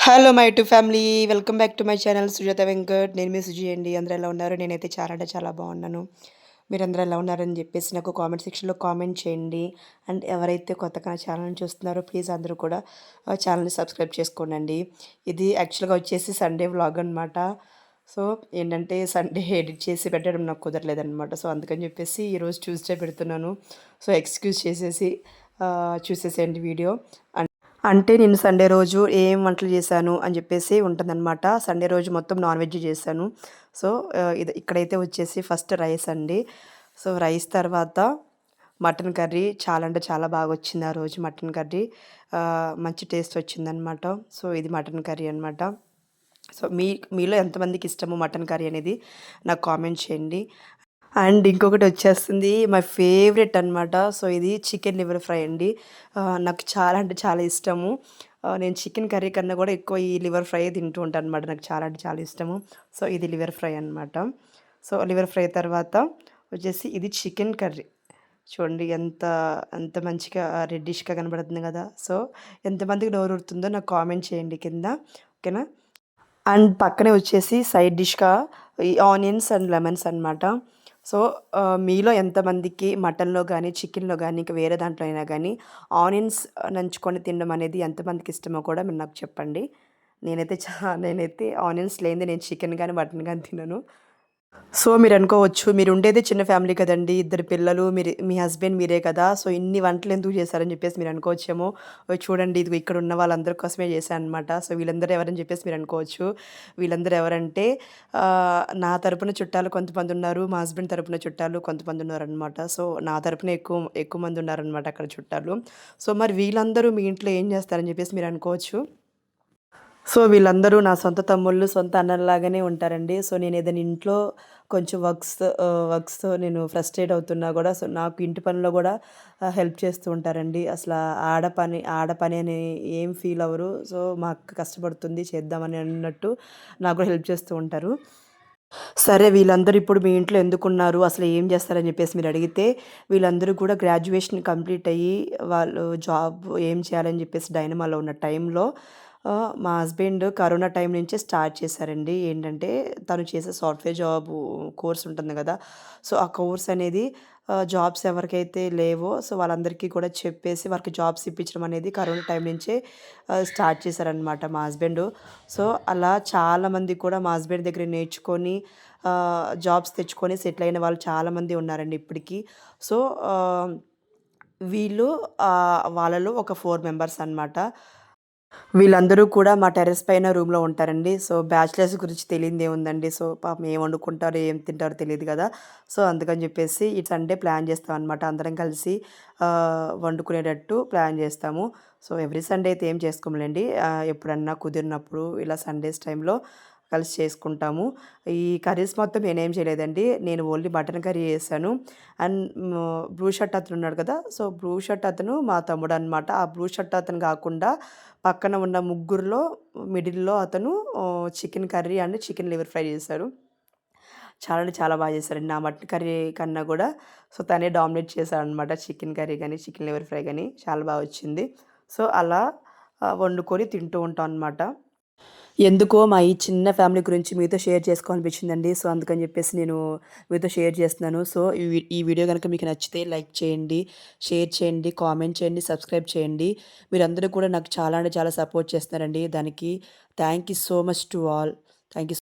Hello my to family. Welcome back to my channel Sujatha Venkat. నేను మీ సుజి అండి. అందరూ ఎలా ఉన్నారు? నేనైతే చాలా అంటే చాలా బాగున్నాను. మీరందరూ ఎలా ఉన్నారని చెప్పేసి నాకు కామెంట్ సెక్షన్లో కామెంట్ చేయండి. అండ్ ఎవరైతే కొత్తగా నా ఛానల్ని చూస్తున్నారో ప్లీజ్ అందరూ కూడా ఛానల్ని సబ్స్క్రైబ్ చేసుకోండి. ఇది యాక్చువల్గా వచ్చేసి సండే వ్లాగ్ అనమాట. సో ఏంటంటే సండే ఎడిట్ చేసి పెట్టడం నాకు కుదరలేదనమాట. సో అందుకని చెప్పేసి ఈరోజు ట్యూస్డే పెడుతున్నాను. సో ఎక్స్క్యూజ్ చేసేసి చూసేసేయండి వీడియో. అంటే నేను సండే రోజు ఏం వంటలు చేశాను అని చెప్పేసి ఉంటుందన్నమాట. సండే రోజు మొత్తం నాన్ వెజ్ చేశాను. సో ఇక్కడైతే వచ్చేసి ఫస్ట్ రైస్ అండి. సో రైస్ తర్వాత మటన్ కర్రీ చాలా అంటే చాలా బాగా వచ్చింది ఆ రోజు మటన్ కర్రీ. మంచి టేస్ట్ వచ్చిందనమాట. సో ఇది మటన్ కర్రీ అనమాట. సో మీలో ఎంతమందికి ఇష్టము మటన్ కర్రీ అనేది నాకు కామెంట్ చేయండి. అండ్ ఇంకొకటి వచ్చేస్తుంది మై ఫేవరెట్ అనమాట. సో ఇది చికెన్ లివర్ ఫ్రై అండి. నాకు చాలా అంటే చాలా ఇష్టము. నేను చికెన్ కర్రీ కన్నా కూడా ఎక్కువ ఈ లివర్ ఫ్రై తింటూ ఉంటాను అనమాట. నాకు చాలా అంటే చాలా ఇష్టము. సో ఇది లివర్ ఫ్రై అనమాట. సో లివర్ ఫ్రై తర్వాత వచ్చేసి ఇది చికెన్ కర్రీ. చూడండి ఎంత ఎంత మంచిగా రెడ్డిష్గా కనబడుతుంది కదా. సో ఎంతమందికి నోరూరుతుందో నాకు కామెంట్ చేయండి కింద. ఓకేనా. అండ్ పక్కనే వచ్చేసి సైడ్ డిష్‌గా ఈ ఆనియన్స్ అండ్ లెమన్స్ అనమాట. సో, మీలో ఎంతమందికి మటన్‌లో గానీ, చికెన్‌లో గానీ, ఇంకా వేరే దాంట్లో అయినా గానీ ఆనియన్స్ నంచుకొని తినడం అనేది ఎంతమందికి ఇష్టమో కూడా మీరు నాకు చెప్పండి. నేనైతే ఆనియన్స్ లేనిదే నేను చికెన్ గానీ, మటన్ గానీ తినను. సో మీరనుకోవచ్చు, మీరుండేదే చిన్న ఫ్యామిలీ కదండీ! ఇద్దరు పిల్లలు, మీ హస్బెండ్ మీరే కదా! సో ఇన్ని వంటలెందుకు చేశారని చెప్పేసి మీరనుకోవచ్చేమో. చూడండి ఇదిగో ఇక్కడున్న వాళ్ళందరి కోసమే చేశాననమాట. సో వీళ్ళందరూ ఎవరని చెప్పేసి మీరనుకోవచ్చు. వీళ్ళందరూ ఎవరంటే నా తరపున చుట్టాలు కొంతమందున్నారు. మా హస్బెండ్ తరపున చుట్టాలు కొంతమందున్నారనమాట. సో నా తరపున ఎక్కువ మందున్నారనమాట అక్కడ చుట్టాలు. సో మరి వీళ్ళందరూ మీ ఇంట్లో ఏం చేస్తారని చెప్పేసి మీరనుకోవచ్చు. సో, వీళ్ళందరూ నా సొంత తమ్ముళ్ళు, సొంత అన్నల్లాగానే ఉంటారండి. సో, నేనేదైనా ఇంట్లో కొంచెం వర్క్స్‌తో నేను ఫ్రస్ట్రేట్ అవుతున్నా గూడా, సో, నాకు ఇంటి పనిలో గూడా హెల్ప్ చేస్తూ ఉంటారండి. ఆడపని అని ఏం ఫీల్ అవ్వరు. సో, మా అక్క కష్టపడుతుంది చేద్దామని అన్నట్టు నాకు గూడా హెల్ప్ చేస్తూ ఉంటారు. సరే వీళ్ళందరూ ఇప్పుడు మీ ఇంట్లో ఎందుకున్నారు? అసలు ఏం చేస్తారని చెప్పేసి మీరడిగితే, వీళ్ళందరూ కూడా గ్రాడ్యుయేషన్ కంప్లీట్ అయ్యి, వాళ్ళు జాబ్ ఏం చేయాలని చెప్పేసి డైనమాలో ఉన్న టైంలో మా హస్బెండ్ కరోనా టైం నుంచే స్టార్ట్ చేశారండి. ఏంటంటే, తను చేసే సాఫ్ట్‌వేర్ కోర్స్ ఉంటుంది గదా! సో, ఆ కోర్స్ అనేది జాబ్స్ ఎవరికైతే లేవో సో, వాళ్ళందరికీ కూడా చెప్పేసి వాళ్ళకి జాబ్స్ ఇప్పించడం అనేది కరోనా టైం నుంచే స్టార్ట్ చేశారనమాట మా హస్బెండు. సో, అలా చాలామంది కూడా మా హస్బెండ్ దగ్గర నేర్చుకొని జాబ్స్ తెచ్చుకొని సెటిల్ అయిన వాళ్ళు చాలామంది ఉన్నారండి ఇప్పటికి. సో, వీళ్ళు వాళ్ళలో ఒక 4 మెంబర్స్ అనమాట. వీళ్ళందరూ కూడా మా టెర్రస్ పైన రూమ్‌లో ఉంటారండి. సో, బ్యాచిలర్స్ గురించి తెలియనిదేముందండి. సో, పాపం ఏం వండుకుంటారో, ఏం తింటారో తెలీదు గదా! సో, అందుకని జెప్పేసి ఈ సండే ప్లాన్ జేస్తామనమాట. అందరం కలిసి వండుకునేటట్టు ప్లాన్ జేస్తాము. సో, ఎవ్రీ సండే అయితే ఏం చేసుకోములేండి. ఎప్పుడన్నా కుదిరినప్పుడు ఇలా సండేస్ టైంలో కలిసి చేసుకుంటాము. ఈ కర్రీస్ మొత్తం నేనేం చేయలేదండి. నేను ఓన్లీ మటన్ కర్రీ చేశాను. అండ్ బ్లూ షర్ట్ అతను ఉన్నాడు కదా! సో, బ్లూ షర్ట్ అతను మా తమ్ముడనమాట. ఆ బ్లూ షర్ట్ అతను గాకుండా పక్కన ఉన్న ముగ్గురిలో మిడిల్‌లో అతను chicken curry and chicken liver fry చేశారు. చాలా అంటే చాలా బాగా చేశారండి. నా మటన్ కర్రీ కన్నా గూడా సో, తనే డామినేట్ చేశాడనమాట. చికెన్ కర్రీ గానీ, చికెన్ లివర్ ఫ్రై గానీ చాలా బా వచ్చింది. సో, అలా వండుకొని తింటూ ఉంటాం అనమాట. ఎందుకో మా ఈ చిన్న ఫ్యామిలీ గురించి మీతో షేర్ చేసుకోవాలనిపించిందండి. సో, అందుకని జెప్పేసి నేను మీతో షేర్ చేస్తున్నాను. సో, ఈ వీడియో గనుక మీకు నచ్చితే లైక్ చేయండి, షేర్ చేయండి, కామెంట్ చేయండి, సబ్స్క్రైబ్ చేయండి. మీరందరూ కూడా నాకు చాలా అంటే చాలా సపోర్ట్ చేస్తున్నారండి. దానికి thank you so much to all. Thank you.